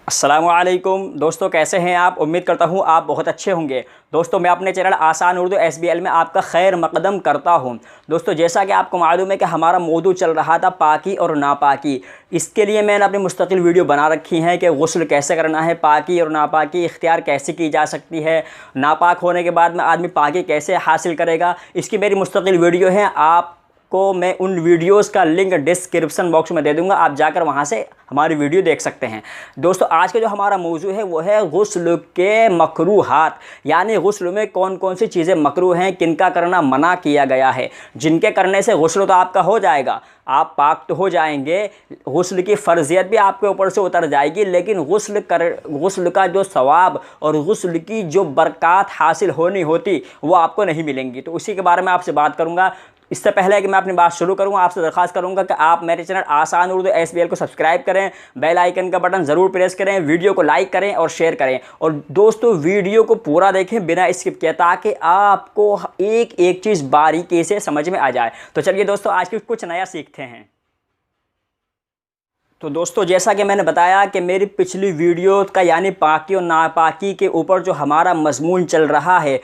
अस्सलामुअलैकुम दोस्तों, कैसे हैं आप। उम्मीद करता हूं आप बहुत अच्छे होंगे। दोस्तों, मैं अपने चैनल आसान उर्दू SBL में आपका खैर मकदम करता हूं। दोस्तों, जैसा कि आपको मालूम है कि हमारा मौजू चल रहा था पाकी और नापाकी। इसके लिए मैंने अपनी मुस्तकिल वीडियो बना रखी हैं कि गुस्ल कैसे करना है, पाकी और नापाकी इख्तियार कैसे की जा सकती है, नापाक होने के बाद में आदमी पाकी कैसे हासिल करेगा। इसकी मेरी मुस्तकिल वीडियो है। आपको मैं उन वीडियोस का लिंक डिस्क्रिप्शन बॉक्स में दे दूंगा, आप जाकर वहां से हमारी वीडियो देख सकते हैं। दोस्तों, आज का जो हमारा मौजू है वो है गुस्ल के मकरूहात, यानी गुस्ल में कौन कौन सी चीज़ें मकरूह हैं, किनका करना मना किया गया है। जिनके करने से गुस्ल तो आपका हो जाएगा, आप पाक तो हो जाएंगे, गुस्ल की फ़र्जियत भी आपके ऊपर से उतर जाएगी, लेकिन गुस्ल का जो सवाब और गुस्ल की जो बरक़ात हासिल होनी होती वो आपको नहीं मिलेंगी। तो उसी के बारे में आपसे बात करूँगा। इससे पहले कि मैं अपनी बात शुरू करूँ, आपसे दरख्वास्त करूँगा कि आप मेरे चैनल आसान उर्दू SBL को सब्सक्राइब करें, बेल आइकन का बटन ज़रूर प्रेस करें, वीडियो को लाइक करें और शेयर करें। और दोस्तों, वीडियो को पूरा देखें बिना स्किप किए, ताकि आपको एक एक चीज़ बारीकी से समझ में आ जाए। तो चलिए दोस्तों, आज कुछ नया सीखते हैं। तो दोस्तों, जैसा कि मैंने बताया कि मेरी पिछली वीडियो का यानी पाकी और नापाकी के ऊपर जो हमारा मजमून चल रहा है,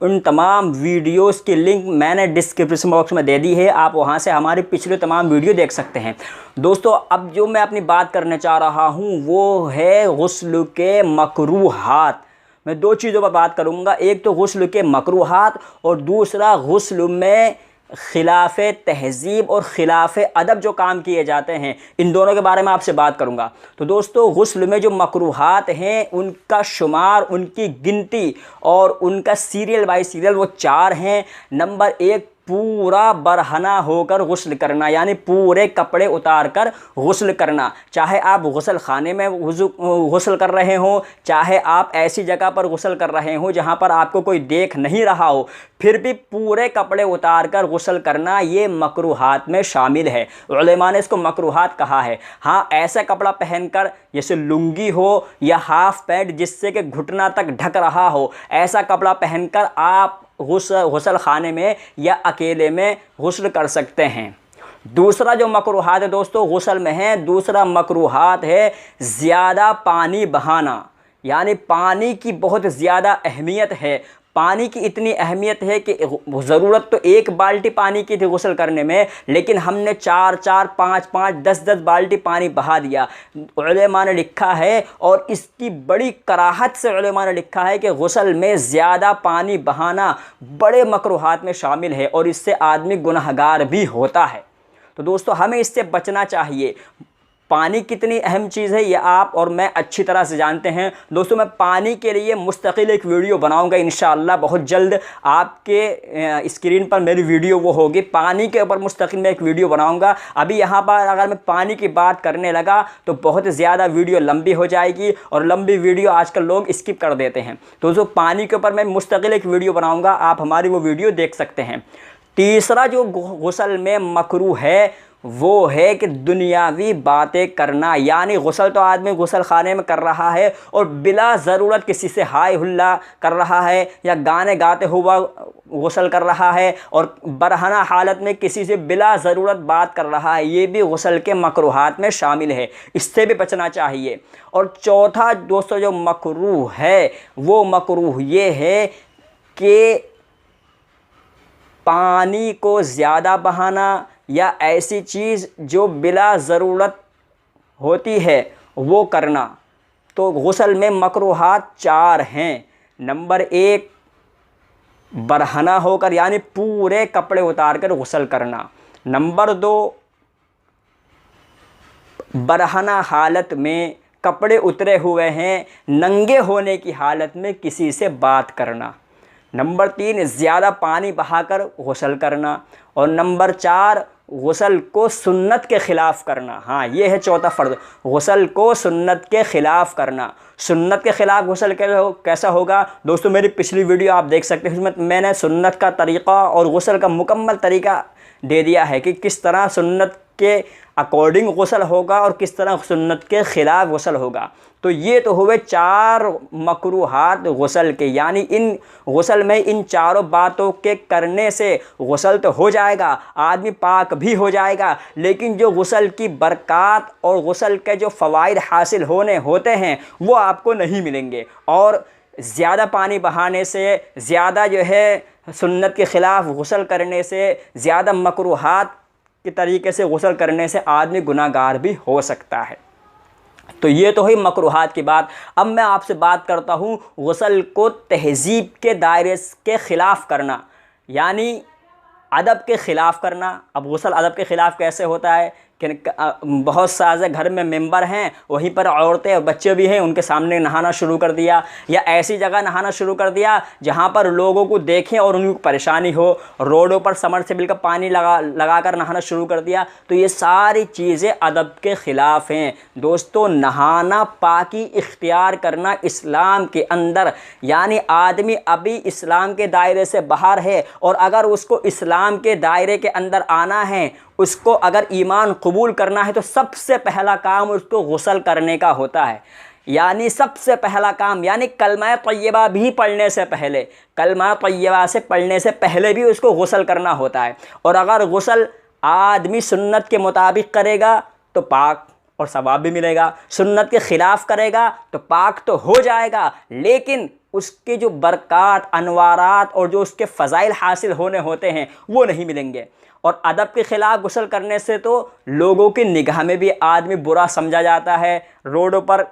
उन तमाम वीडियोस की लिंक मैंने डिस्क्रिप्शन बॉक्स में दे दी है। आप वहां से हमारी पिछले तमाम वीडियो देख सकते हैं। दोस्तों, अब जो मैं अपनी बात करने चाह रहा हूं वो है गुस्ल के मकरूहात। मैं दो चीज़ों पर बात करूंगा, एक तो गुस्ल के मकरूहात और दूसरा गुस्ल में खिलाफ तहज़ीब और खिलाफ अदब जो काम किए जाते हैं, इन दोनों के बारे में आपसे बात करूंगा। तो दोस्तों, गुस्ल में जो मकरूहात हैं उनका शुमार, उनकी गिनती और उनका सीरियल बाय सीरियल वो 4 हैं। नंबर 1, पूरा बरहना होकर गुस्ल करना, यानी पूरे कपड़े उतार कर गुस्ल करना। चाहे आप गुस्ल खाने में गुस्ल कर रहे हो, चाहे आप ऐसी जगह पर गुस्ल कर रहे हो जहां पर आपको कोई देख नहीं रहा हो, फिर भी पूरे कपड़े उतार कर गुस्ल करना ये मकरूहात में शामिल है। उलेमा ने इसको मकरूहात कहा है। हाँ, ऐसा कपड़ा पहनकर जैसे लुंगी हो या हाफ पैंट जिससे कि घुटना तक ढक रहा हो, ऐसा कपड़ा पहनकर आप गुस्ल खाने में या अकेले में गुस्ल कर सकते हैं। दूसरा जो मकरूहात है दोस्तों गुस्ल में है, दूसरा मकरूहात है ज़्यादा पानी बहाना, यानी पानी की बहुत ज़्यादा अहमियत है। पानी की इतनी अहमियत है कि ज़रूरत तो 1 बाल्टी पानी की थी गुस्ल करने में, लेकिन हमने 4-4, 5-5, 10-10 बाल्टी पानी बहा दिया। उलेमा ने लिखा है, और इसकी बड़ी कराहत से उलेमा ने लिखा है कि गुस्ल में ज़्यादा पानी बहाना बड़े मकरूहात में शामिल है और इससे आदमी गुनहगार भी होता है। तो दोस्तों, हमें इससे बचना चाहिए। पानी कितनी अहम चीज़ है ये आप और मैं अच्छी तरह से जानते हैं। दोस्तों, मैं पानी के लिए मुस्तकिल एक वीडियो बनाऊंगा इंशाअल्लाह बहुत जल्द। आपके स्क्रीन पर मेरी वीडियो वो होगी, पानी के ऊपर मुस्तकिल मैं एक वीडियो बनाऊंगा। अभी यहाँ पर अगर मैं पानी की बात करने लगा तो बहुत ज़्यादा वीडियो लंबी हो जाएगी, और लंबी वीडियो आजकल लोग स्किप कर देते हैं। तो दोस्तों, पानी के ऊपर मैं मुस्तकिल एक वीडियो बनाऊँगा, आप हमारी वो वीडियो देख सकते हैं। तीसरा जो गुस्ल में मकरूह है वो है कि दुनियावी बातें करना, यानी गुस्ल तो आदमी गुस्ल खाने में कर रहा है और बिला ज़रूरत किसी से हाय हुल्ला कर रहा है या गाने गाते हुआ गुस्ल कर रहा है और बरहना हालत में किसी से बिला ज़रूरत बात कर रहा है, ये भी गुस्ल के मकरूहात में शामिल है। इससे भी बचना चाहिए। और चौथा दोस्तों जो मकरूह है वो मकरूह ये है कि पानी को ज़्यादा बहाना या ऐसी चीज़ जो बिला ज़रूरत होती है वो करना। तो गुस्ल में मकरूहात 4 हैं। नंबर 1, बरहना होकर यानी पूरे कपड़े उतार कर गुस्ल करना। नंबर 2, बरहना हालत में कपड़े उतरे हुए हैं, नंगे होने की हालत में किसी से बात करना। नंबर 3, ज़्यादा पानी बहाकर गुस्ल करना। और नंबर 4, गुस्ल को सुन्नत के ख़िलाफ़ करना। हाँ, ये है चौथा फ़र्ज़, गुस्ल को सुन्नत के ख़िलाफ़ करना। सुन्नत के ख़िलाफ़ गुस्ल कैसा होगा दोस्तों, मेरी पिछली वीडियो आप देख सकते हैं, उसमें मैंने सुन्नत का तरीक़ा और गुस्ल का मुकम्मल तरीक़ा दे दिया है कि किस तरह सुन्नत के अकॉर्डिंग गुस्ल होगा और किस तरह सुन्नत के ख़िलाफ़ गुस्ल होगा। तो ये तो हुए 4 मकरूहात गुस्ल के, यानी इन गुस्ल में इन चारों बातों के करने से गुस्ल तो हो जाएगा, आदमी पाक भी हो जाएगा, लेकिन जो गुस्ल की बरक़ात और गुस्ल के जो फ़वाइद हासिल होने होते हैं वो आपको नहीं मिलेंगे। और ज़्यादा पानी बहाने से, ज़्यादा जो है सुन्नत के ख़िलाफ़ गुस्ल करने से, ज़्यादा मकरूहात के तरीके से गुस्ल करने से आदमी गुनाहगार भी हो सकता है। तो ये तो हुई मकरूहात की बात। अब मैं आपसे बात करता हूँ गुस्ल को तहज़ीब के दायरे के ख़िलाफ़ करना, यानी अदब के ख़िलाफ़ करना। अब गुस्ल अदब के ख़िलाफ़ कैसे होता है कि बहुत सारे घर में मेंबर हैं, वहीं पर औरतें और बच्चे भी हैं, उनके सामने नहाना शुरू कर दिया, या ऐसी जगह नहाना शुरू कर दिया जहां पर लोगों को देखें और उनको परेशानी हो, रोडों पर समरसेबल का पानी लगा कर नहाना शुरू कर दिया। तो ये सारी चीज़ें अदब के ख़िलाफ़ हैं। दोस्तों, नहाना पाकी इख्तियार करना इस्लाम के अंदर, यानी आदमी अभी इस्लाम के दायरे से बाहर है और अगर उसको इस्लाम के दायरे के अंदर आना है, उसको अगर ईमान कबूल करना है, तो सबसे पहला काम उसको गुस्ल करने का होता है। यानी सबसे पहला काम, यानी कलमा तय्यबा भी पढ़ने से पहले, कलमा तय्यबा से पढ़ने से पहले भी उसको गुस्ल करना होता है। और अगर गुस्ल आदमी सुन्नत के मुताबिक करेगा तो पाक और सवाब भी मिलेगा, सुन्नत के ख़िलाफ़ करेगा तो पाक तो हो जाएगा, लेकिन उसके जो बरक़ात, अनवारात और जो उसके फ़ज़ाइल हासिल होने होते हैं वो नहीं मिलेंगे। और अदब के ख़िलाफ़ गुस्ल करने से तो लोगों की निगाह में भी आदमी बुरा समझा जाता है। रोडों पर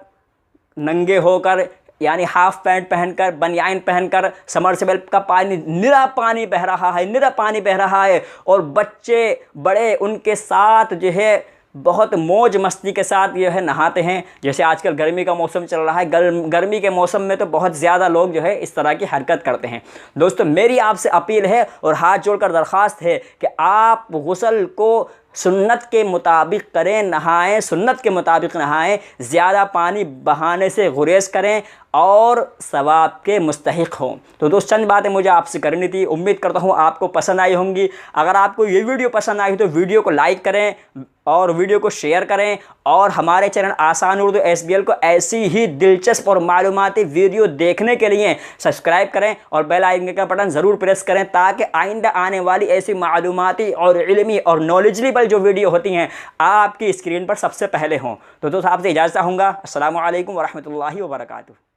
नंगे होकर, यानी हाफ़ पैंट पहनकर, बनियान पहनकर, समरसेबल का पानी, निरा पानी बह रहा है, निरा पानी बह रहा है, और बच्चे बड़े उनके साथ जो है बहुत मौज मस्ती के साथ जो है नहाते हैं। जैसे आजकल गर्मी का मौसम चल रहा है, गर्मी के मौसम में तो बहुत ज़्यादा लोग जो है इस तरह की हरकत करते हैं। दोस्तों, मेरी आपसे अपील है और हाथ जोड़कर दरख्वास्त है कि आप गुस्ल को सुन्नत के मुताबिक करें, नहाएं, सुन्नत के मुताबिक नहाएं, ज़्यादा पानी बहाने से गुरेज़ करें और सवाब के मुस्तहिक हों। तो दोस्त, चंद बातें मुझे आपसे करनी थी, उम्मीद करता हूँ आपको पसंद आई होंगी। अगर आपको ये वीडियो पसंद आई तो वीडियो को लाइक करें और वीडियो को शेयर करें, और हमारे चैनल आसान उर्दू SBL को ऐसी ही दिलचस्प और मालूमाती वीडियो देखने के लिए सब्सक्राइब करें और बेल आइकन का बटन ज़रूर प्रेस करें, ताकि आइंदा आने वाली ऐसी मालूमाती और इल्मी और नॉलेजेबल जो वीडियो होती हैं आपकी स्क्रीन पर सबसे पहले हों। तो दोस्तों, आपसे इजाज़त चाहूँगा। अस्सलामु अलैकुम वरहमतुल्लाहि वबरकातुहू।